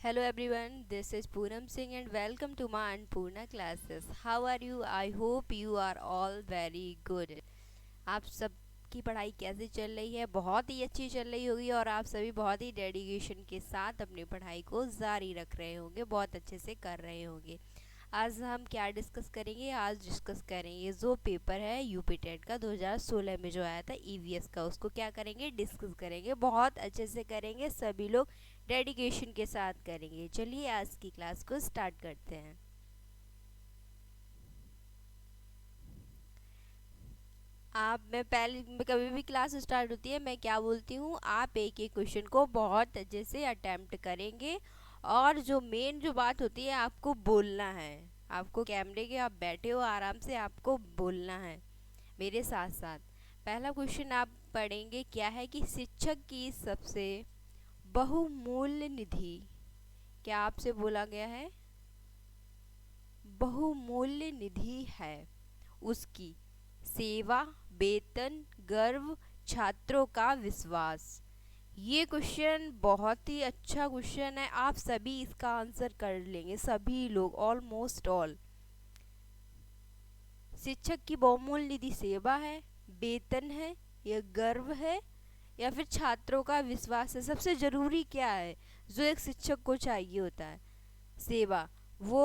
Hello everyone, this is Poonam Singh and welcome to my Annapurna classes. How are you? I hope you are all very good. आप सबकी पढ़ाई कैसे चल रही है? बहुत ही अच्छी चल रही होगी और आप सभी बहुत ही डेडिकेशन के साथ अपनी पढ़ाई को जारी रख रहे होंगे, बहुत अच्छे से कर रहे होंगे। आज हम क्या डिस्कस करेंगे? आज डिस्कस करेंगे जो पेपर है यूपी टेट का 2016 में जो आया था ईवीएस का, उसको क्या करेंगे? डिस्कस करेंगे, बहुत अच्छे से करेंगे, सभी लोग डेडिकेशन के साथ करेंगे। चलिए आज की क्लास को स्टार्ट करते हैं। आप मैं पहले कभी भी क्लास स्टार्ट होती है मैं क्या बोलती हूँ, आप एक एक क्वेश्चन को बहुत अच्छे से अटेम्प्ट करेंगे और जो मेन जो बात होती है आपको बोलना है। आपको कैमरे के आप बैठे हो आराम से, आपको बोलना है मेरे साथ साथ। पहला क्वेश्चन आप पढ़ेंगे, क्या है कि शिक्षक की सबसे बहुमूल्य निधि, क्या आपसे बोला गया है? बहुमूल्य निधि है उसकी सेवा, वेतन, गर्व, छात्रों का विश्वास। ये क्वेश्चन बहुत ही अच्छा क्वेश्चन है, आप सभी इसका आंसर कर लेंगे, सभी लोग, ऑलमोस्ट ऑल। शिक्षक की बहुमूल्य निधि सेवा है, वेतन है, या गर्व है, या फिर छात्रों का विश्वास है। सबसे जरूरी क्या है जो एक शिक्षक को चाहिए होता है? सेवा। वो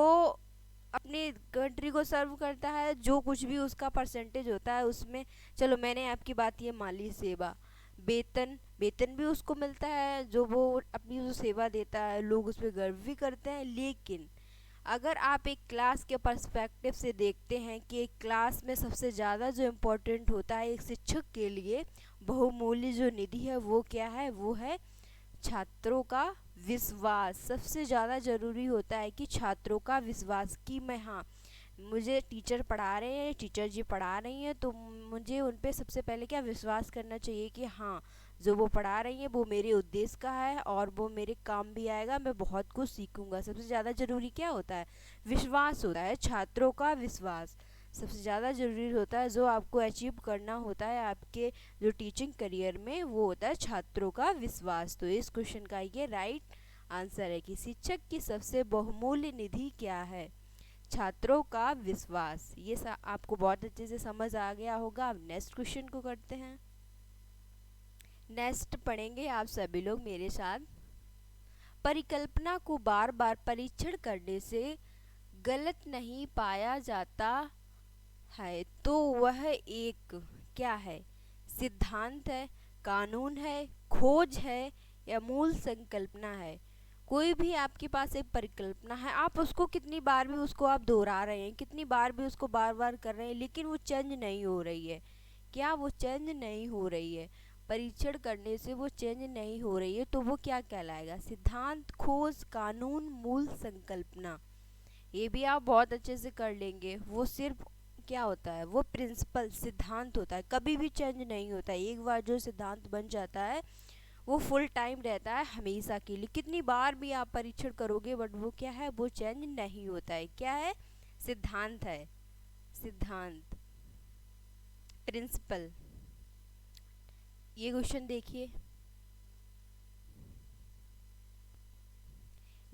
अपनी कंट्री को सर्व करता है, जो कुछ भी उसका परसेंटेज होता है उसमें। चलो मैंने आपकी बात ये मान ली, सेवा। वेतन, वेतन भी उसको मिलता है जो वो अपनी जो सेवा देता है, लोग उस पर गर्व भी करते हैं। लेकिन अगर आप एक क्लास के पर्सपेक्टिव से देखते हैं कि एक क्लास में सबसे ज़्यादा जो इम्पोर्टेंट होता है एक शिक्षक के लिए, बहुमूल्य जो निधि है वो क्या है? वो है छात्रों का विश्वास। सबसे ज़्यादा ज़रूरी होता है कि छात्रों का विश्वास, कि मैं, हाँ, मुझे टीचर पढ़ा रहे हैं, टीचर जी पढ़ा रही हैं, तो मुझे उन पे सबसे पहले क्या विश्वास करना चाहिए कि हाँ, जो वो पढ़ा रही हैं वो मेरे उद्देश्य का है और वो मेरे काम भी आएगा, मैं बहुत कुछ सीखूंगा। सबसे ज़्यादा ज़रूरी क्या होता है? विश्वास होता है, छात्रों का विश्वास सबसे ज़्यादा ज़रूरी होता है। जो आपको अचीव करना होता है आपके जो टीचिंग करियर में, वो होता है छात्रों का विश्वास। तो इस क्वेश्चन का ये राइट आंसर है कि शिक्षक की सबसे बहुमूल्य निधि क्या है? छात्रों का विश्वास। ये आपको बहुत अच्छे से समझ आ गया होगा। अब नेक्स्ट क्वेश्चन को करते हैं। नेक्स्ट पढ़ेंगे आप सभी लोग मेरे साथ। परिकल्पना को बार बार परीक्षण करने से गलत नहीं पाया जाता है तो वह एक क्या है? सिद्धांत है, कानून है, खोज है, या मूल संकल्पना है? कोई भी आपके पास एक परिकल्पना है, आप उसको कितनी बार भी उसको आप दोहरा रहे हैं, कितनी बार भी उसको बार बार कर रहे हैं, लेकिन वो चेंज नहीं हो रही है। क्या वो चेंज नहीं हो रही है? परीक्षण करने से वो चेंज नहीं हो रही है तो वो क्या कहलाएगा? सिद्धांत, खोज, कानून, मूल संकल्पना। ये भी आप बहुत अच्छे से कर लेंगे। वो सिर्फ क्या होता है? वो प्रिंसिपल, सिद्धांत होता है, कभी भी चेंज नहीं होता है। एक बार जो सिद्धांत बन जाता है वो फुल टाइम रहता है, हमेशा के लिए। कितनी बार भी आप परीक्षण करोगे बट वो क्या है? वो चेंज नहीं होता है। क्या है? सिद्धांत है, सिद्धांत, प्रिंसिपल। ये क्वेश्चन देखिए,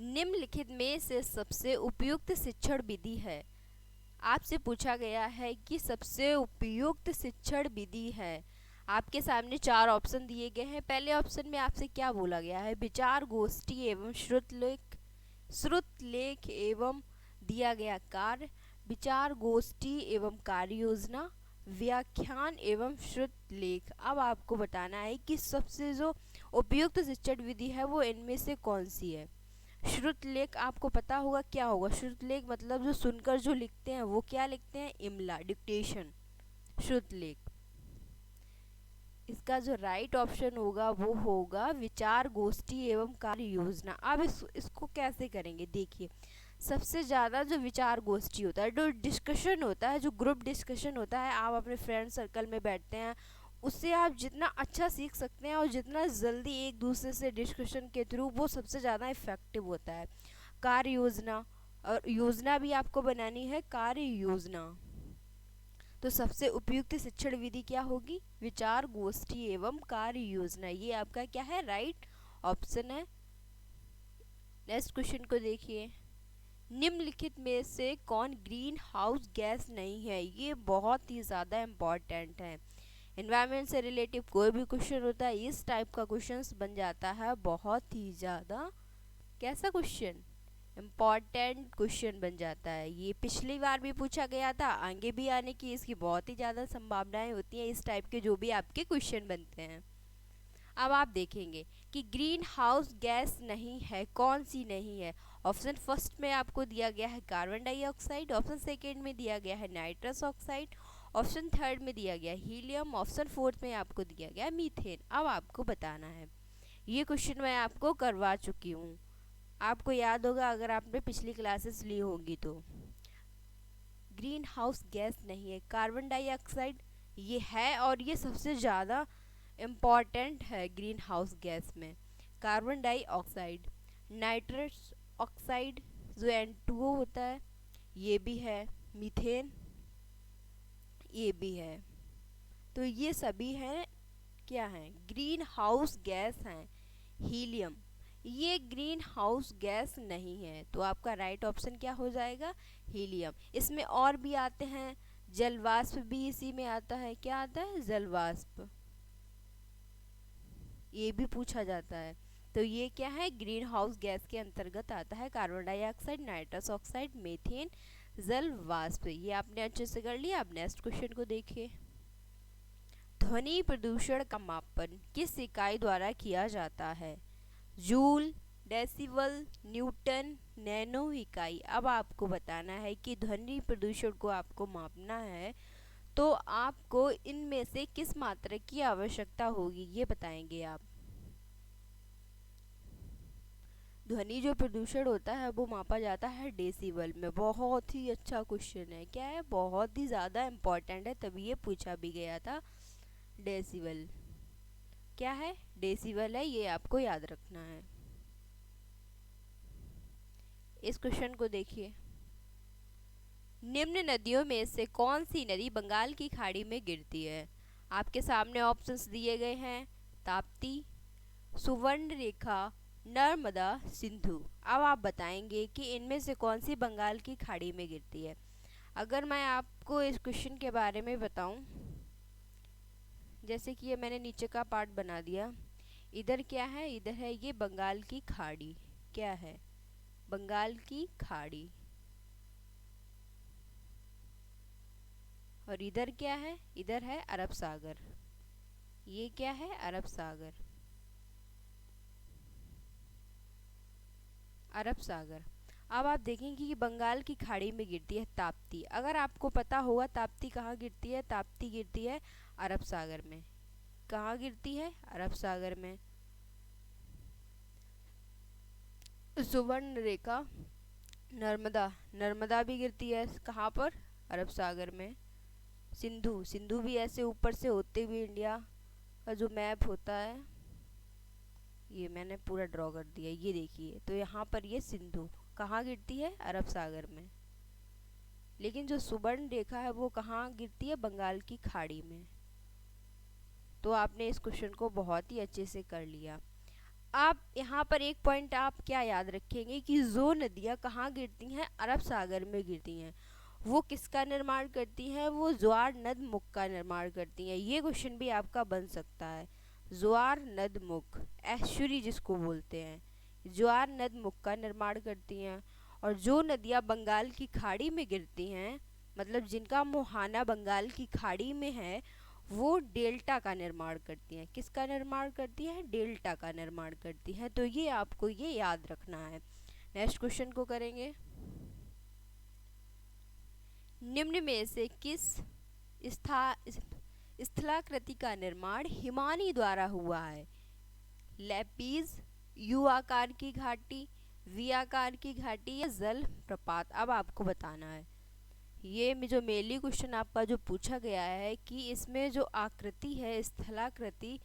निम्नलिखित में से सबसे उपयुक्त शिक्षण विधि है। आपसे पूछा गया है कि सबसे उपयुक्त शिक्षण विधि है। आपके सामने चार ऑप्शन दिए गए हैं। पहले ऑप्शन में आपसे क्या बोला गया है? विचार गोष्ठी एवं श्रुतलेख, श्रुतलेख एवं दिया गया कार्य, विचार गोष्ठी एवं कार्य योजना, व्याख्यान एवं श्रुतलेख। अब आपको बताना है कि सबसे जो उपयुक्त शिक्षण विधि है वो इनमें से कौन सी है। श्रुतलेख आपको पता होगा क्या होगा? श्रुतलेख मतलब जो सुनकर जो लिखते हैं वो क्या लिखते हैं? इमला, डिक्टेशन, श्रुतलेख। इसका जो राइट ऑप्शन होगा वो होगा विचार गोष्ठी एवं कार्य योजना। अब इसको कैसे करेंगे? देखिए, सबसे ज़्यादा जो विचार गोष्ठी होता है, जो डिस्कशन होता है, जो ग्रुप डिस्कशन होता है, आप अपने फ्रेंड सर्कल में बैठते हैं, उससे आप जितना अच्छा सीख सकते हैं और जितना जल्दी एक दूसरे से डिस्कशन के थ्रू, वो सबसे ज़्यादा इफेक्टिव होता है। कार्य योजना, और योजना भी आपको बनानी है, कार्य योजना। तो सबसे उपयुक्त शिक्षण विधि क्या होगी? विचार गोष्ठी एवं कार्य योजना। ये आपका क्या है? राइट ऑप्शन है। नेक्स्ट क्वेश्चन को देखिए, निम्नलिखित में से कौन ग्रीन हाउस गैस नहीं है? ये बहुत ही ज़्यादा इम्पॉर्टेंट है। एनवायरनमेंट से रिलेटिव कोई भी क्वेश्चन होता है, इस टाइप का क्वेश्चन बन जाता है बहुत ही ज़्यादा कैसा क्वेश्चन, इम्पॉर्टेंट क्वेश्चन बन जाता है। ये पिछली बार भी पूछा गया था, आगे भी आने की इसकी बहुत ही ज़्यादा संभावनाएं होती हैं, इस टाइप के जो भी आपके क्वेश्चन बनते हैं। अब आप देखेंगे कि ग्रीन हाउस गैस नहीं है, कौन सी नहीं है। ऑप्शन फर्स्ट में आपको दिया गया है कार्बन डाइऑक्साइड, ऑप्शन सेकेंड में दिया गया है नाइट्रस ऑक्साइड, ऑप्शन थर्ड में दिया गया हीलियम, ऑप्शन फोर्थ में आपको दिया गया मीथेन। अब आपको बताना है, ये क्वेश्चन मैं आपको करवा चुकी हूँ, आपको याद होगा अगर आपने पिछली क्लासेस ली होंगी तो। ग्रीन हाउस गैस नहीं है, कार्बन डाइऑक्साइड ये है, और ये सबसे ज़्यादा इम्पॉर्टेंट है ग्रीन हाउस गैस में। कार्बन डाइऑक्साइड, नाइट्रस ऑक्साइड जो N2O होता है ये भी है, मीथेन ये भी है। तो ये सभी हैं क्या हैं, ग्रीन हाउस गैस हैं। हीलियम ये ग्रीन हाउस गैस नहीं है, तो आपका राइट ऑप्शन क्या हो जाएगा, हीलियम। इसमें और भी आते हैं, जलवाष्प भी इसी में आता है, क्या आता है, जलवाष्प, ये भी पूछा जाता है। तो ये क्या है, ग्रीन हाउस गैस के अंतर्गत आता है, carbon dioxide, nitrous oxide, methane, जल वाष्प। ये आपने अच्छे से कर लिया। अब नेक्स्ट क्वेश्चन को देखिए, ध्वनि प्रदूषण का मापन किस इकाई द्वारा किया जाता है? जूल, डेसिबल, न्यूटन, नैनो इकाई। अब आपको बताना है कि ध्वनि प्रदूषण को आपको मापना है, तो आपको इनमें से किस मात्रक की आवश्यकता होगी, ये बताएंगे आप। ध्वनि जो प्रदूषण होता है वो मापा जाता है डेसिबल में। बहुत ही अच्छा क्वेश्चन है, क्या है, बहुत ही ज़्यादा इम्पोर्टेंट है, तभी ये पूछा भी गया था। डेसिबल क्या है, डेसिबल है, ये आपको याद रखना है। इस क्वेश्चन को देखिए, निम्न नदियों में से कौन सी नदी बंगाल की खाड़ी में गिरती है? आपके सामने ऑप्शंस दिए गए हैं, ताप्ती, सुवर्ण रेखा, नर्मदा, सिंधु। अब आप बताएंगे कि इनमें से कौन सी बंगाल की खाड़ी में गिरती है। अगर मैं आपको इस क्वेश्चन के बारे में बताऊं, जैसे कि ये मैंने नीचे का पार्ट बना दिया, इधर क्या है, इधर है ये बंगाल की खाड़ी, क्या है, बंगाल की खाड़ी, और इधर क्या है, इधर है अरब सागर, ये क्या है, अरब सागर, अरब सागर। अब आप देखेंगे कि बंगाल की खाड़ी में गिरती है ताप्ती। अगर आपको पता होगा ताप्ती कहाँ गिरती है, ताप्ती गिरती है अरब सागर में। कहाँ गिरती है, अरब सागर में। सुवर्ण रेखा, नर्मदा, नर्मदा भी गिरती है कहाँ पर, अरब सागर में। सिंधु, सिंधु भी ऐसे ऊपर से होते हुए इंडिया का जो मैप होता है, ये मैंने पूरा ड्रॉ कर दिया, ये देखिए, तो यहाँ पर ये सिंधु कहाँ गिरती है, अरब सागर में। लेकिन जो सुवर्ण रेखा है वो कहाँ गिरती है, बंगाल की खाड़ी में। तो आपने इस क्वेश्चन को बहुत ही अच्छे से कर लिया। आप यहाँ पर एक पॉइंट आप क्या याद रखेंगे कि जो नदियाँ कहाँ गिरती हैं, अरब सागर में गिरती हैं, वो किसका निर्माण करती हैं, वो ज्वार नद मुख का निर्माण करती हैं। ये क्वेश्चन भी आपका बन सकता है, ज्वार नद मुख, एस्चुरी जिसको बोलते हैं, ज्वार नद मुख का निर्माण करती हैं। और जो नदियाँ बंगाल की खाड़ी में गिरती हैं, मतलब जिनका मुहाना बंगाल की खाड़ी में है, वो डेल्टा का निर्माण करती हैं। किसका निर्माण करती है, डेल्टा का निर्माण करती हैं। तो ये आपको ये याद रखना है। नेक्स्ट क्वेश्चन को करेंगे, निम्न में से किस स्थलाकृति का निर्माण हिमानी द्वारा हुआ है? लेपीज, यू आकार की घाटी, वी आकार की घाटी, या जल प्रपात। अब आपको बताना है, ये जो मेनली क्वेश्चन आपका जो पूछा गया है कि इसमें जो आकृति है, स्थलाकृति,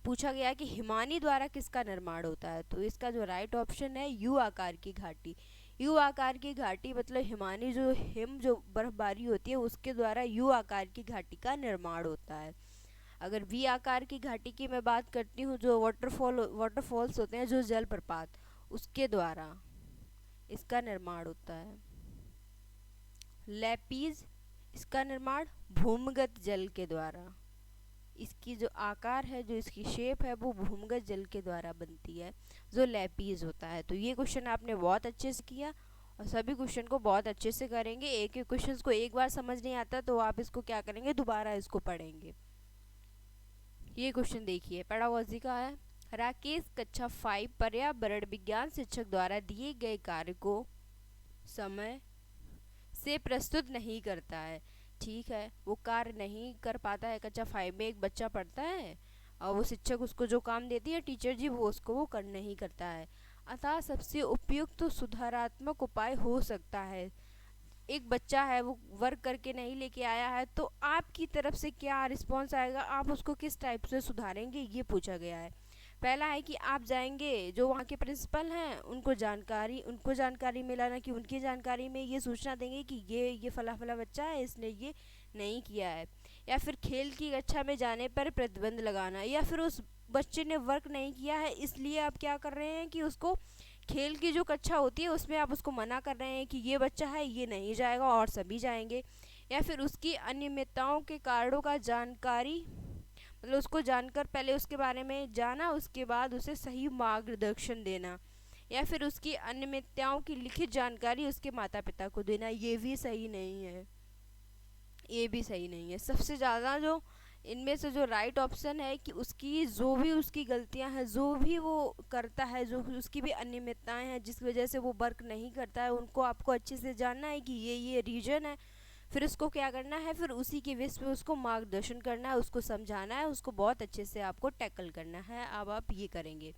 पूछा गया कि हिमानी द्वारा किसका निर्माण होता है, तो इसका जो राइट ऑप्शन है यू आकार की घाटी। यू आकार की घाटी मतलब हिमानी जो जो बर्फबारी होती है उसके द्वारा यू आकार की घाटी का निर्माण होता है। अगर वी आकार की घाटी की मैं बात करती हूँ, जो वाटरफॉल्स होते हैं, जो जलप्रपात, उसके द्वारा इसका निर्माण होता है। लैपीज, इसका निर्माण भूमिगत जल के द्वारा, इसकी जो आकार है, जो इसकी शेप है, वो भूमिगत जल के द्वारा बनती है, जो लैपीज होता है। तो ये क्वेश्चन आपने बहुत अच्छे से किया और सभी क्वेश्चन को बहुत अच्छे से करेंगे। एक एक क्वेश्चन को एक बार समझ नहीं आता तो आप इसको क्या करेंगे, दोबारा इसको पढ़ेंगे। ये क्वेश्चन देखिए, पेडागोजी का है। राकेश कक्षा 5 पर्यावरण विज्ञान शिक्षक द्वारा दिए गए कार्य को समय से प्रस्तुत नहीं करता है। ठीक है, वो कार्य नहीं कर पाता है। कक्षा 5 में एक बच्चा पढ़ता है और वो शिक्षक उसको जो काम देती है टीचर जी, वो उसको वो कर नहीं करता है। अतः सबसे उपयुक्त तो सुधारात्मक उपाय हो सकता है। एक बच्चा है, वो वर्क करके नहीं लेके आया है, तो आपकी तरफ से क्या रिस्पॉन्स आएगा, आप उसको किस टाइप से सुधारेंगे, ये पूछा गया है। पहला है कि आप जाएंगे जो वहाँ के प्रिंसिपल हैं उनको जानकारी मिलाना, कि उनकी जानकारी में ये सूचना देंगे कि ये फला फला बच्चा है, इसने ये नहीं किया है। या फिर खेल की कक्षा में जाने पर प्रतिबंध लगाना, या फिर उस बच्चे ने वर्क नहीं किया है इसलिए आप क्या कर रहे हैं कि उसको खेल की जो कक्षा होती है उसमें आप उसको मना कर रहे हैं कि ये बच्चा है ये नहीं जाएगा और सभी जाएंगे। या फिर उसकी अनियमितताओं के कारणों का जानकारी, मतलब उसको जानकर पहले उसके बारे में जाना, उसके बाद उसे सही मार्गदर्शन देना। या फिर उसकी अनियमितताओं की लिखित जानकारी उसके माता पिता को देना, ये भी सही नहीं है, ये भी सही नहीं है। सबसे ज़्यादा जो इनमें से जो राइट ऑप्शन है कि उसकी जो भी उसकी गलतियां हैं, जो भी वो करता है, जो उसकी भी अनियमितताएं हैं जिस वजह से वो वर्क नहीं करता है, उनको आपको अच्छे से जानना है कि ये रीजन है। फिर उसको क्या करना है, फिर उसी के बेस पे उसको मार्गदर्शन करना है, उसको समझाना है, उसको बहुत अच्छे से आपको टैकल करना है। अब आप ये करेंगे,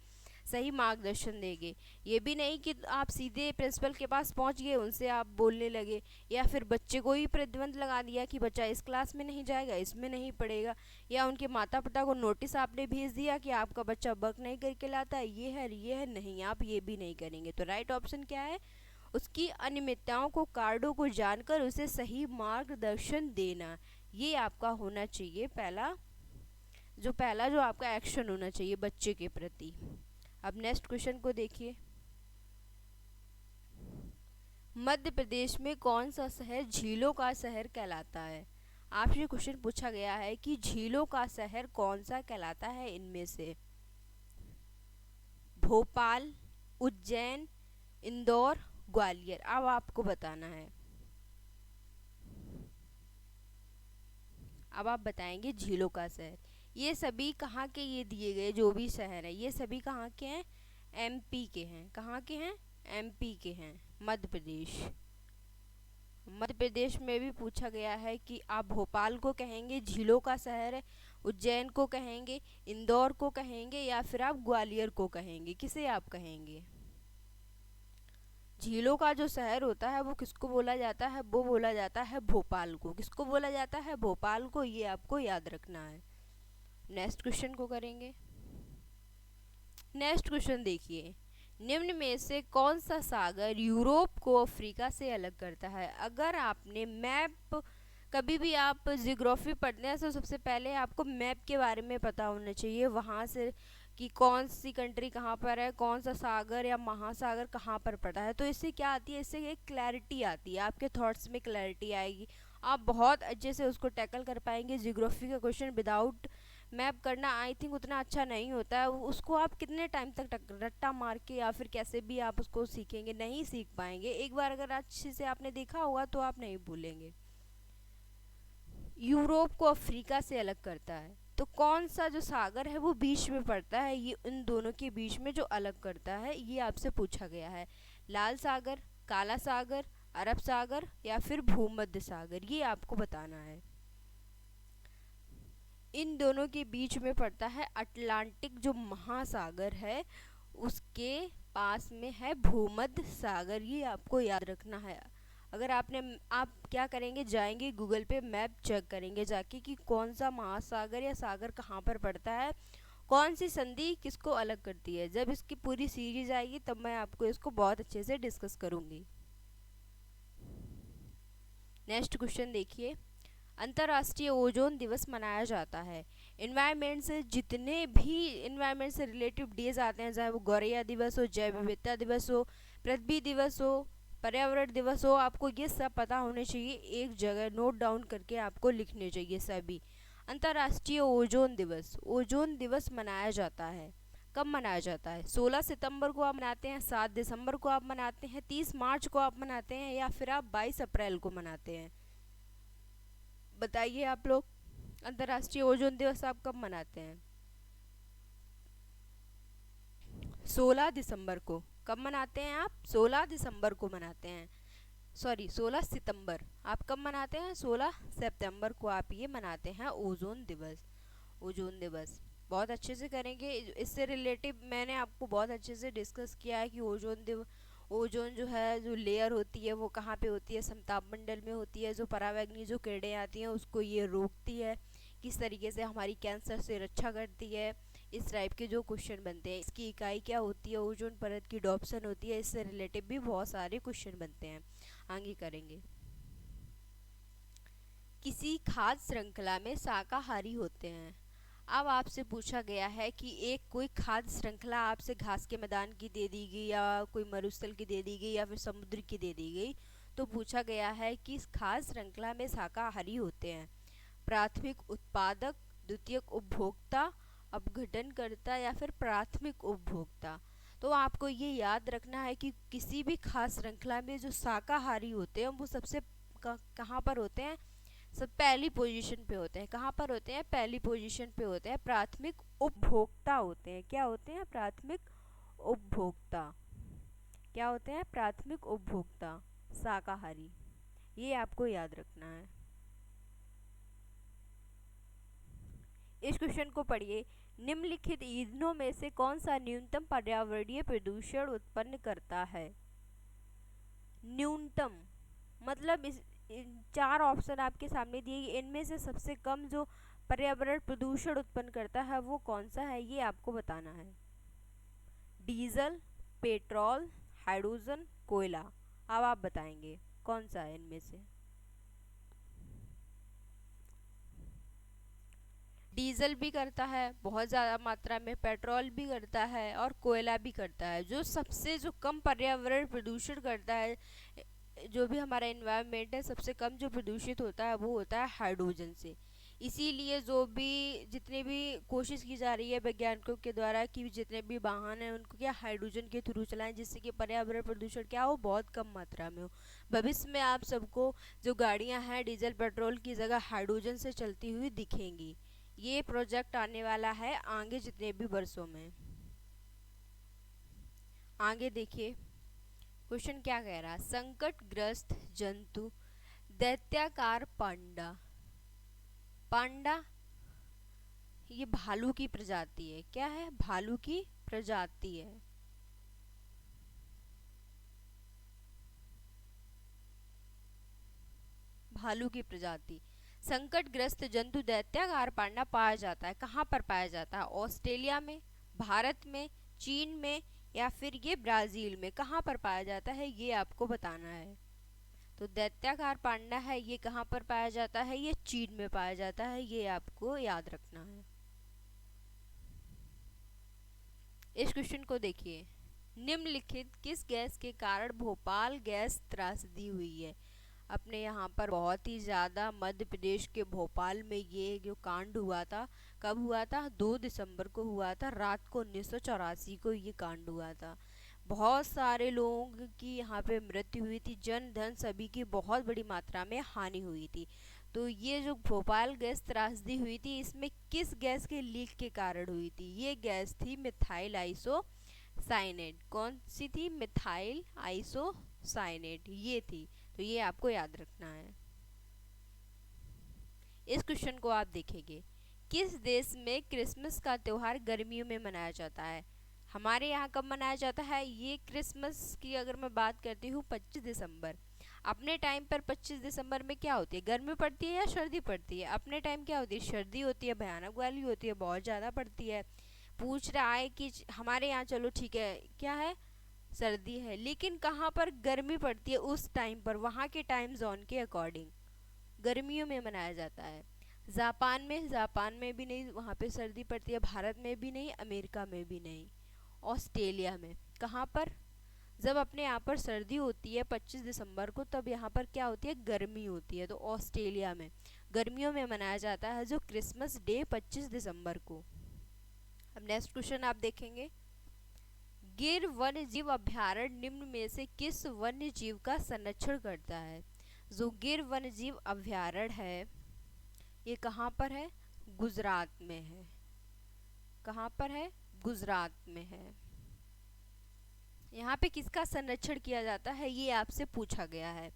सही मार्गदर्शन देंगे। ये भी नहीं कि आप सीधे प्रिंसिपल के पास पहुंच गए, उनसे आप बोलने लगे, या फिर बच्चे को ही प्रतिबंध लगा दिया कि बच्चा इस क्लास में नहीं जाएगा, इसमें नहीं पढ़ेगा, या उनके माता पिता को नोटिस आपने भेज दिया कि आपका बच्चा वर्क नहीं करके लाता है, ये है नहीं, आप ये भी नहीं करेंगे। तो राइट ऑप्शन क्या है, उसकी अनियमितताओं को कार्डों को जानकर उसे सही मार्गदर्शन देना, ये आपका होना चाहिए पहला जो आपका एक्शन होना चाहिए बच्चे के प्रति। अब नेक्स्ट क्वेश्चन को देखिए, मध्य प्रदेश में कौन सा शहर झीलों का शहर कहलाता है। आपसे क्वेश्चन पूछा गया है कि झीलों का शहर कौन सा कहलाता है इनमें से, भोपाल, उज्जैन, इंदौर, ग्वालियर। अब आपको बताना है, अब आप बताएंगे झीलों का शहर। ये सभी कहाँ के, ये दिए गए जो भी शहर है ये सभी कहाँ के हैं, एमपी के हैं। कहाँ के हैं, एमपी के हैं, मध्य प्रदेश। मध्य प्रदेश में भी पूछा गया है कि आप भोपाल को कहेंगे झीलों का शहर है, उज्जैन को कहेंगे, इंदौर को कहेंगे, या फिर आप ग्वालियर को कहेंगे, किसे आप कहेंगे। झीलों का जो शहर होता है वो किसको बोला जाता है, वो बोला जाता है भोपाल को। किसको बोला जाता है, भोपाल को, ये आपको याद रखना है। नेक्स्ट क्वेश्चन को करेंगे। नेक्स्ट क्वेश्चन देखिए, निम्न में से कौन सा सागर यूरोप को अफ्रीका से अलग करता है। अगर आपने मैप, कभी भी आप जियोग्राफी पढ़ते हैं तो सबसे पहले आपको मैप के बारे में पता होना चाहिए, वहाँ से कि कौन सी कंट्री कहाँ पर है, कौन सा सागर या महासागर कहाँ पर पड़ा है। तो इससे क्या आती है, इससे एक क्लैरिटी आती है, आपके थॉट्स में क्लैरिटी आएगी, आप बहुत अच्छे से उसको टैकल कर पाएंगे। जियोग्राफी का क्वेश्चन विदाउट मैप करना आई थिंक उतना अच्छा नहीं होता है, उसको आप कितने टाइम तक रट्टा मार के या फिर कैसे भी आप उसको सीखेंगे, नहीं सीख पाएंगे। एक बार अगर अच्छे से आपने देखा होगा तो आप नहीं भूलेंगे। यूरोप को अफ्रीका से अलग करता है, तो कौन सा जो सागर है वो बीच में पड़ता है, ये इन दोनों के बीच में जो अलग करता है, ये आपसे पूछा गया है। लाल सागर, काला सागर, अरब सागर, या फिर भूमध्य सागर, ये आपको बताना है। इन दोनों के बीच में पड़ता है अटलांटिक जो महासागर है, उसके पास में है भूमध्य सागर, ये आपको याद रखना है। अगर आप क्या करेंगे, जाएंगे गूगल पे मैप चेक करेंगे जाके कि कौन सा महासागर या सागर कहाँ पर पड़ता है, कौन सी संधि किसको अलग करती है। जब इसकी पूरी सीरीज आएगी तब मैं आपको इसको बहुत अच्छे से डिस्कस करूँगी। नेक्स्ट क्वेश्चन देखिए, अंतर्राष्ट्रीय ओजोन दिवस मनाया जाता है। इन्वायरमेंट से जितने भी इन्वायरमेंट से रिलेटिव डेज आते हैं, चाहे वो गौरैया दिवस हो, जैव विविधता दिवस हो, पृथ्वी दिवस हो, पर्यावरण दिवस हो, आपको ये सब पता होने चाहिए। एक जगह नोट डाउन करके आपको लिखने चाहिए सभी। अंतर्राष्ट्रीय ओजोन दिवस, ओजोन दिवस मनाया जाता है। कब मनाया जाता है? 16 सितंबर को आप मनाते हैं, 7 दिसंबर को आप मनाते हैं, 30 मार्च को आप मनाते हैं, या फिर आप 22 अप्रैल को मनाते हैं? बताइए आप लोग, अंतर्राष्ट्रीय ओजोन दिवस आप कब मनाते हैं? 16 दिसंबर को। कब मनाते हैं आप? 16 दिसंबर को मनाते हैं। सॉरी, 16 सितंबर। आप कब मनाते हैं? 16 सितंबर को आप ये मनाते हैं ओजोन दिवस। ओजोन दिवस बहुत अच्छे से करेंगे। इससे रिलेटिव मैंने आपको बहुत अच्छे से डिस्कस किया है कि ओजोन जो है, जो लेयर होती है वो कहाँ पे होती है? समताप मंडल में होती है। जो परावैंगनी जो किरणें आती हैं उसको ये रोकती है। किस तरीके से हमारी कैंसर से रक्षा करती है? इस टाइप के जो क्वेश्चन बनते हैं, इसकी इकाई क्या होती है? ओजोन परत की डॉप्सन होती है। इससे रिलेटिव भी बहुत सारे क्वेश्चन बनते हैं, आगे करेंगे। किसी खाद्य श्रृंखला में शाकाहारी होते हैं। अब आपसे पूछा गया है कि एक कोई खाद्य श्रृंखला आपसे घास के मैदान की दे दी गई, या कोई मरुस्थल की दे दी गई, या फिर समुद्र की दे दी गई। तो पूछा गया है कि इस खाद्य श्रृंखला में शाकाहारी होते हैं प्राथमिक उत्पादक, द्वितीयक उपभोक्ता, अपघटनकर्ता, या फिर प्राथमिक उपभोक्ता। तो आपको ये याद रखना है कि किसी भी खाद्य श्रृंखला में जो शाकाहारी होते हैं वो सबसे कहाँ पर होते हैं? सब पहली पोजीशन पे होते हैं। कहाँ पर होते हैं? पहली पोजीशन पे होते हैं। प्राथमिक उपभोक्ता होते हैं। क्या होते हैं? प्राथमिक उपभोक्ता। क्या होते हैं? प्राथमिक उपभोक्ता शाकाहारी। ये आपको याद रखना है। इस क्वेश्चन को पढ़िए। निम्नलिखित ईंधनों में से कौन सा न्यूनतम पर्यावरणीय प्रदूषण उत्पन्न करता है? न्यूनतम मतलब इन 4 ऑप्शन आपके सामने दिए गए, इनमें से सबसे कम जो पर्यावरण प्रदूषण उत्पन्न करता है वो कौन सा है, ये आपको बताना है। डीजल, पेट्रोल, हाइड्रोजन, कोयला। अब आप बताएंगे कौन सा है इनमें से। डीजल भी करता है बहुत ज़्यादा मात्रा में, पेट्रोल भी करता है, और कोयला भी करता है। जो सबसे जो कम पर्यावरण प्रदूषण करता है, जो भी हमारा इन्वायरमेंट है, सबसे कम जो प्रदूषित होता है वो होता है हाइड्रोजन से। इसीलिए जो भी जितने भी कोशिश की जा रही है वैज्ञानिकों के द्वारा कि जितने भी वाहन हैं उनको क्या हाइड्रोजन के थ्रू चलाएं, जिससे कि पर्यावरण प्रदूषण क्या हो, बहुत कम मात्रा में हो। भविष्य में आप सबको जो गाड़ियां हैं डीजल पेट्रोल की जगह हाइड्रोजन से चलती हुई दिखेंगी। ये प्रोजेक्ट आने वाला है आगे जितने भी वर्षों में। आगे देखिए क्वेश्चन क्या कह रहा है। संकटग्रस्त जंतु दैत्याकार पांडा। पांडा ये भालू की प्रजाति है। क्या है? भालू की प्रजाति है। भालू की प्रजाति। संकटग्रस्त जंतु दैत्याकार पांडा पाया जाता है। कहाँ पर पाया जाता है? ऑस्ट्रेलिया में, भारत में, चीन में, या फिर ये ब्राजील में। कहाँ पर पाया जाता है ये आपको बताना है। तो दैत्याकार पांडा है ये कहाँ पर पाया जाता है? ये चीन में पाया जाता है। ये आपको याद रखना है। इस क्वेश्चन को देखिए। निम्नलिखित किस गैस के कारण भोपाल गैस त्रासदी हुई है? अपने यहाँ पर बहुत ही ज़्यादा मध्य प्रदेश के भोपाल में ये जो कांड हुआ था, कब हुआ था? 2 दिसंबर को हुआ था। रात को 1984 को ये कांड हुआ था। बहुत सारे लोगों की यहाँ पे मृत्यु हुई थी, जन धन सभी की बहुत बड़ी मात्रा में हानि हुई थी। तो ये जो भोपाल गैस त्रासदी हुई थी, इसमें किस गैस के लीक के कारण हुई थी? ये गैस थी मिथाइल आइसोसाइनेट। कौन सी थी? मिथाइल आइसोसाइनेट ये थी। तो ये आपको याद रखना है। इस क्वेश्चन को आप देखेंगे। किस देश में क्रिसमस का त्यौहार गर्मियों में मनाया जाता है? हमारे यहाँ कब मनाया जाता है ये क्रिसमस की? अगर मैं बात करती हूँ 25 दिसंबर। अपने टाइम पर 25 दिसंबर में क्या होती है? गर्मी पड़ती है या सर्दी पड़ती है? अपने टाइम क्या होती है? सर्दी होती है, भयानक वाली होती है, बहुत ज़्यादा पड़ती है। पूछ रहा है कि हमारे यहाँ चलो ठीक है क्या है, सर्दी है, लेकिन कहाँ पर गर्मी पड़ती है उस टाइम पर, वहाँ के टाइम जोन के अकॉर्डिंग गर्मियों में मनाया जाता है। जापान में भी नहीं, वहाँ पे सर्दी पड़ती है। भारत में भी नहीं, अमेरिका में भी नहीं। ऑस्ट्रेलिया में। कहाँ पर? जब अपने यहाँ पर सर्दी होती है 25 दिसंबर को, तब यहाँ पर क्या होती है, गर्मी होती है। तो ऑस्ट्रेलिया में गर्मियों में मनाया जाता है जो क्रिसमस डे 25 दिसंबर को। अब नेक्स्ट क्वेश्चन आप देखेंगे, गिर वन्य जीव अभ्यारण्य निम्न में से किस वन्य जीव का संरक्षण करता है? जो गिर वन्य जीव अभ्यारण्य है ये कहाँ पर है? गुजरात में है। कहाँ पर है? गुजरात में है। यहाँ पे किसका संरक्षण किया जाता है ये आपसे पूछा गया है।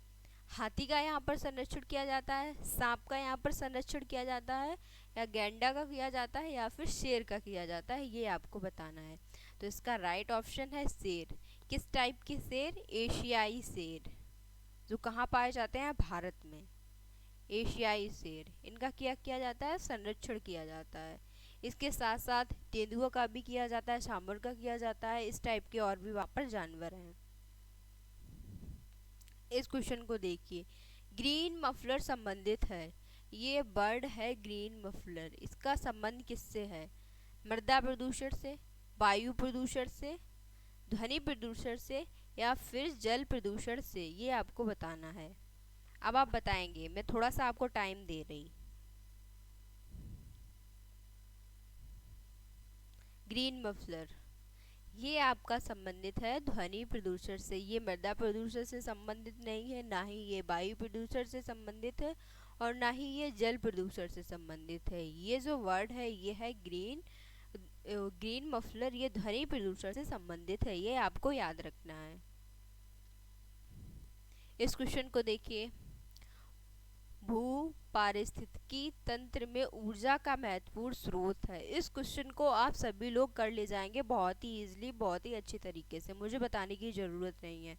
हाथी का यहाँ पर संरक्षण किया जाता है, सांप का यहाँ पर संरक्षण किया जाता है, या गैंडा का किया जाता है, या फिर शेर का किया जाता है, ये आपको बताना है। तो इसका राइट ऑप्शन है शेर। किस टाइप के शेर? एशियाई शेर, जो कहाँ पाए जाते हैं? भारत में। एशियाई शेर, इनका क्या किया जाता है? संरक्षण किया जाता है। इसके साथ साथ तेंदुआ का भी किया जाता है, सांबर का किया जाता है। इस टाइप के और भी वहाँ पर जानवर हैं। इस क्वेश्चन को देखिए, ग्रीन मफलर संबंधित है। ये बर्ड है ग्रीन मफलर, इसका संबंध किससे है? मृदा प्रदूषण से, वायु प्रदूषण से, ध्वनि प्रदूषण से, या फिर जल प्रदूषण से? ये आपको बताना है। अब आप बताएंगे, मैं थोड़ा सा आपको टाइम दे रही। ग्रीन मफलर ये आपका संबंधित है ध्वनि प्रदूषण से। ये मृदा प्रदूषण से संबंधित नहीं है, ना ही ये वायु प्रदूषण से संबंधित है, और ना ही ये जल प्रदूषण से संबंधित है। ये जो वर्ड है ये है ग्रीन मफलर, ये ध्वनि प्रदूषण से संबंधित है। ये आपको याद रखना है। इस क्वेश्चन को देखिए, भू पारिस्थितिकी तंत्र में ऊर्जा का महत्वपूर्ण स्रोत है। इस क्वेश्चन को आप सभी लोग कर ले जाएंगे बहुत ही इजीली, बहुत ही अच्छी तरीके से, मुझे बताने की ज़रूरत नहीं है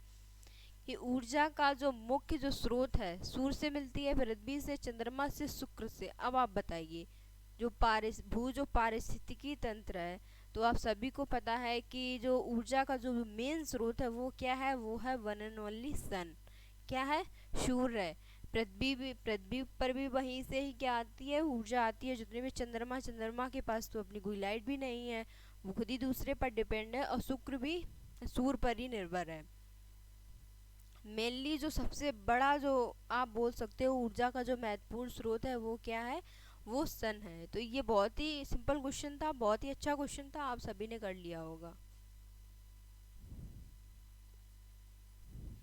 कि ऊर्जा का जो मुख्य जो स्रोत है सूर्य से मिलती है, पृथ्वी से, चंद्रमा से, शुक्र से। अब आप बताइए, जो पारिस्थितिकी तंत्र है, तो आप सभी को पता है कि जो ऊर्जा का जो मेन स्रोत है वो क्या है? वो है वन एंड ओनली सन। क्या है? सूर्य। पृथ्वी पर भी वहीं से ही क्या आती है? ऊर्जा आती है। जितने भी चंद्रमा के पास तो अपनी कोई लाइट भी नहीं है, वो खुद ही दूसरे पर डिपेंड है, और शुक्र भी सूर्य पर ही निर्भर है। मेनली जो सबसे बड़ा जो आप बोल सकते हो ऊर्जा का जो महत्वपूर्ण स्रोत है वो क्या है? वो सन है। तो ये बहुत ही सिंपल क्वेश्चन था, बहुत ही अच्छा क्वेश्चन था, आप सभी ने कर लिया होगा।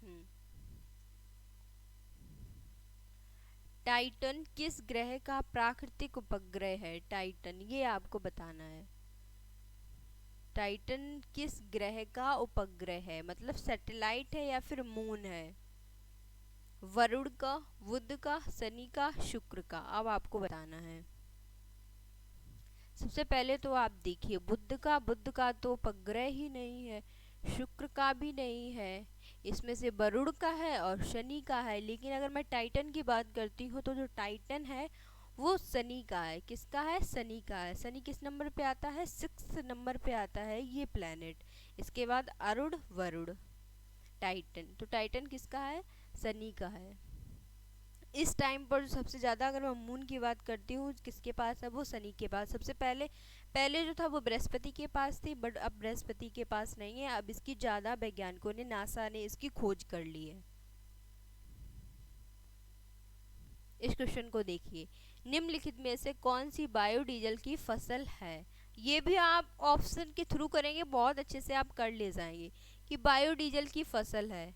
हम्म टाइटन किस ग्रह का प्राकृतिक उपग्रह है? टाइटन, ये आपको बताना है। टाइटन किस ग्रह का उपग्रह है, मतलब सैटेलाइट है या फिर मून है? वरुण का, बुध का, शनि का, शुक्र का? अब आपको बताना है। सबसे पहले तो आप देखिए, बुध का तो उपग्रह ही नहीं है, शुक्र का भी नहीं है, इसमें से वरुण का है और शनि का है। लेकिन अगर मैं टाइटन की बात करती हूँ तो जो टाइटन है वो शनि का है। किसका है? शनि का है। शनि किस नंबर पे आता है? 6 नंबर पे आता है ये प्लैनेट। इसके बाद अरुण, वरुण, टाइटन। तो टाइटन किसका है? शनि का है। इस टाइम पर सबसे ज़्यादा अगर मैं मून की बात करती हूँ, किसके पास है? वो शनि के पास। सबसे पहले पहले जो था वो बृहस्पति के पास थी, बट अब बृहस्पति के पास नहीं है। अब इसकी ज़्यादा वैज्ञानिकों ने, नासा ने इसकी खोज कर ली है। इस क्वेश्चन को देखिए, निम्नलिखित में से कौन सी बायोडीजल की फसल है? ये भी आप ऑप्शन के थ्रू करेंगे, बहुत अच्छे से आप कर ले जाएंगे कि बायोडीजल की फसल है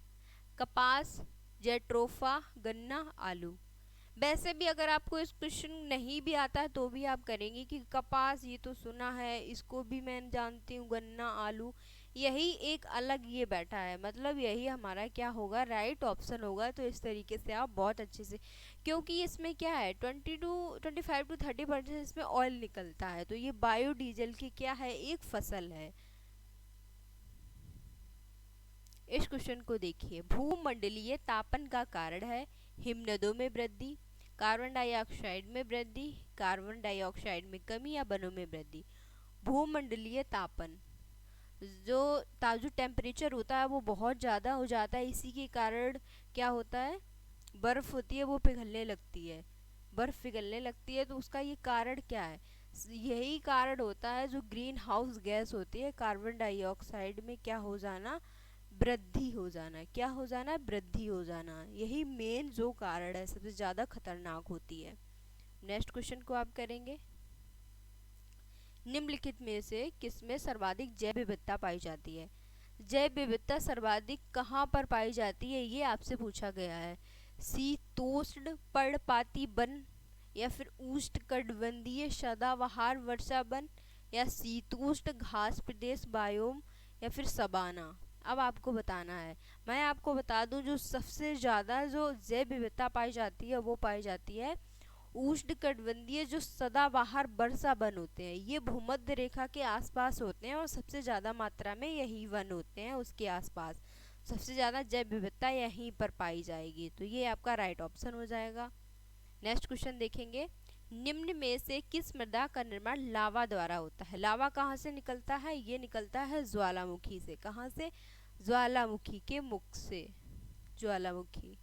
कपास, जेट्रोफा, गन्ना, आलू। वैसे भी अगर आपको इस क्वेश्चन नहीं भी आता है तो भी आप करेंगे कि कपास ये तो सुना है, इसको भी मैं जानती हूँ, गन्ना, आलू, यही एक अलग ये बैठा है, मतलब यही हमारा क्या होगा? राइट ऑप्शन होगा। तो इस तरीके से आप बहुत अच्छे से, क्योंकि इसमें क्या है 25 to 30% इसमें ऑयल निकलता है, तो ये बायोडीजल की क्या है? एक फसल है। इस क्वेश्चन को देखिए, भूमंडलीय तापन का कारण है हिमनदों में वृद्धि, कार्बन डाइऑक्साइड में वृद्धि, कार्बन डाइऑक्साइड में कमी, या वनों में वृद्धि? भूमंडलीय तापन, जो टेम्परेचर होता है वो बहुत ज़्यादा हो जाता है, इसी के कारण क्या होता है? बर्फ़ होती है वो पिघलने लगती है, बर्फ पिघलने लगती है, तो उसका ये कारण क्या है? यही कारण होता है जो ग्रीन हाउस गैस होती है, कार्बन डाइऑक्साइड में क्या हो जाना, वृद्धि हो जाना। क्या हो जाना? वृद्धि हो जाना। यही मेन जो कारण है, सबसे ज़्यादा खतरनाक होती है। नेक्स्ट क्वेश्चन को आप करेंगे, निम्नलिखित में से किसमें सर्वाधिक जैव विविधता पाई जाती है? जैव विविधता सर्वाधिक कहाँ पर पाई जाती है, ये आपसे पूछा गया है। शीतोष्ण पर्णपाती वन, या फिर उष्णकटिबंधीय सदाबहार वर्षा वन, या शीतोष्ण घास प्रदेश बायोम, या फिर सबाना। अब आपको बताना है। मैं आपको बता दूं, जो सबसे ज़्यादा जो जैव विविधता पाई जाती है वो पाई जाती है उष्णकटिबंधीय जो सदाबहार वर्षा वन होते हैं। ये भूमध्य रेखा के आसपास होते हैं और सबसे ज़्यादा मात्रा में यही वन होते हैं उसके आसपास। सबसे ज़्यादा जैव विविधता यहीं पर पाई जाएगी, तो ये आपका राइट ऑप्शन हो जाएगा। नेक्स्ट क्वेश्चन देखेंगे, निम्न में से किस मृदा का निर्माण लावा द्वारा होता है? लावा कहाँ से निकलता है? ये निकलता है ज्वालामुखी से। कहाँ से? ज्वालामुखी के मुख से। ज्वालामुखी,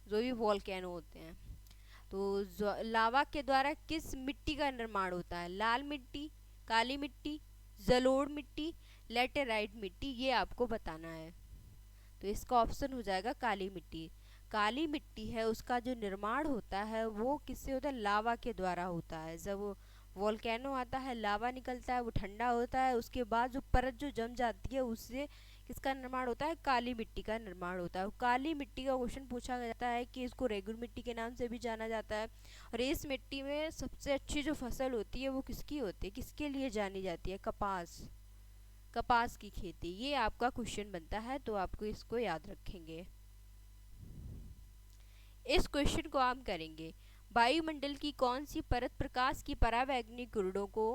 जो भी वॉल्केनो होते हैं। तो लावा के द्वारा किस मिट्टी का निर्माण होता है? लाल मिट्टी, काली मिट्टी, जलोढ़ मिट्टी, लेटेराइट मिट्टी, ये आपको बताना है। तो इसका ऑप्शन हो जाएगा काली मिट्टी। काली मिट्टी है, उसका जो निर्माण होता है वो किससे होता है? लावा के द्वारा होता है। जब वो वॉल्केनो आता है, लावा निकलता है, वो ठंडा होता है, उसके बाद जो परत जो जम जाती है उससे किसका निर्माण होता है? काली मिट्टी का निर्माण होता है। काली मिट्टी का क्वेश्चन पूछा जाता है कि इसको रेगुर मिट्टी के नाम से भी जाना जाता है। और इस मिट्टी में सबसे अच्छी जो फसल होती है वो किसकी होती है, किसके लिए जानी जाती है? कपास। कपास की खेती। ये आपका क्वेश्चन बनता है, तो आपको इसको याद रखेंगे। इस क्वेश्चन को आप करेंगे, वायुमंडल की कौन सी परत प्रकाश की परावैंगनी किरणों को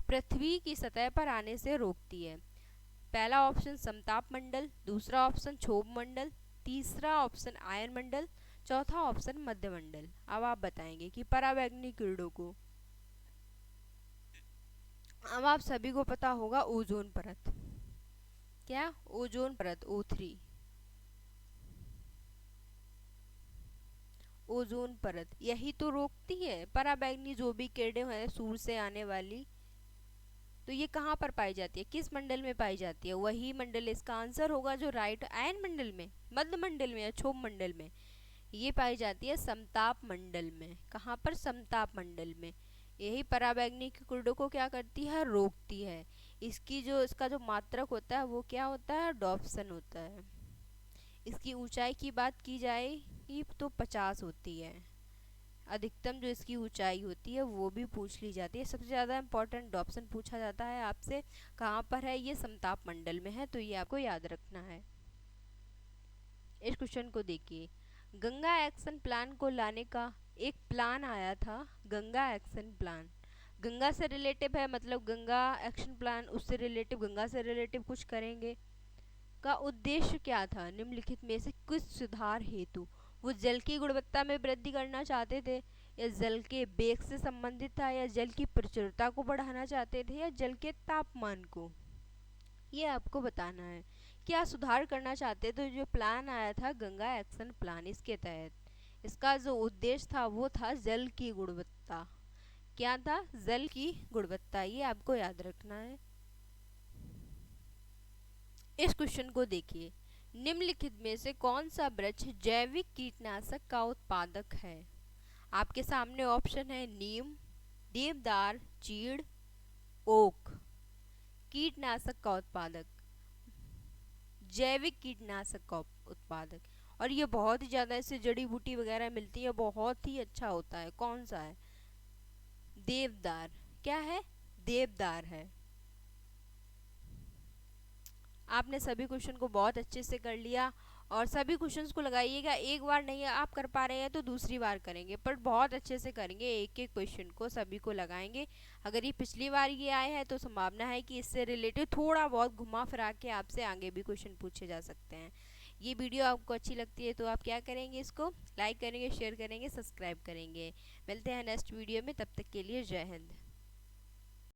पृथ्वी की सतह पर आने से रोकती है? पहला ऑप्शन समताप मंडल, दूसरा ऑप्शन क्षोभ मंडल, तीसरा ऑप्शन आयन मंडल, चौथा ऑप्शन मध्य मंडल। अब आप बताएंगे कि परावैंगनी किरणों को, अब आप सभी को पता होगा ओजोन परत। क्या? ओजोन परत, O3। ओजोन परत यही तो रोकती है पराबैंगनी जो भी किरणें हैं सूर्य से आने वाली। तो ये कहाँ पर पाई जाती है, किस मंडल में पाई जाती है? वही मंडल इसका आंसर होगा जो राइट, आयन मंडल में, मध्य मंडल में या क्षोभ मंडल में? ये पाई जाती है समताप मंडल में। कहाँ पर? समताप मंडल में। यही पराबैंगनी की किरणों को क्या करती है? रोकती है। इसका जो मात्रक होता है वो क्या होता है? डॉप्सन होता है। इसकी ऊंचाई की बात की जाए तो 50 होती है। अधिकतम जो इसकी ऊंचाई होती है वो भी पूछ ली जाती है। सबसे ज़्यादा इंपॉर्टेंट ऑप्शन पूछा जाता है आपसे कहाँ पर है, ये समताप मंडल में है, तो ये आपको याद रखना है। इस क्वेश्चन को देखिए, गंगा एक्शन प्लान को लाने का एक प्लान आया था, गंगा एक्शन प्लान गंगा से रिलेटिव है, मतलब गंगा एक्शन प्लान उससे रिलेटिव, गंगा से रिलेटिव कुछ करेंगे। का उद्देश्य क्या था? निम्नलिखित में से किस सुधार हेतु वो जल की गुणवत्ता में वृद्धि करना चाहते थे, या जल के वेग से संबंधित था, या जल की प्रचुरता को बढ़ाना चाहते थे, या जल के तापमान को? ये आपको बताना है। क्या सुधार करना चाहते थे? जो प्लान आया था गंगा एक्शन प्लान, इसके तहत इसका जो उद्देश्य था वो था जल की गुणवत्ता। क्या था? जल की गुणवत्ता। ये आपको याद रखना है। इस क्वेश्चन को देखिए, निम्नलिखित में से कौन सा वृक्ष जैविक कीटनाशक का उत्पादक है? आपके सामने ऑप्शन है नीम, देवदार, चीड़, ओक। कीटनाशक का उत्पादक, जैविक कीटनाशक का उत्पादक, और ये बहुत ही ज़्यादा इससे जड़ी बूटी वगैरह मिलती है, बहुत ही अच्छा होता है। कौन सा है? देवदार। क्या है? देवदार है। आपने सभी क्वेश्चन को बहुत अच्छे से कर लिया, और सभी क्वेश्चंस को लगाइएगा। एक बार नहीं आप कर पा रहे हैं तो दूसरी बार करेंगे, पर बहुत अच्छे से करेंगे। एक एक क्वेश्चन को सभी को लगाएंगे। अगर ये पिछली बार ये आए हैं तो संभावना है कि इससे रिलेटेड थोड़ा बहुत घुमा फिरा के आपसे आगे भी क्वेश्चन पूछे जा सकते हैं। ये वीडियो आपको अच्छी लगती है तो आप क्या करेंगे, इसको लाइक करेंगे, शेयर करेंगे, सब्सक्राइब करेंगे। मिलते हैं नेक्स्ट वीडियो में, तब तक के लिए जय हिंद।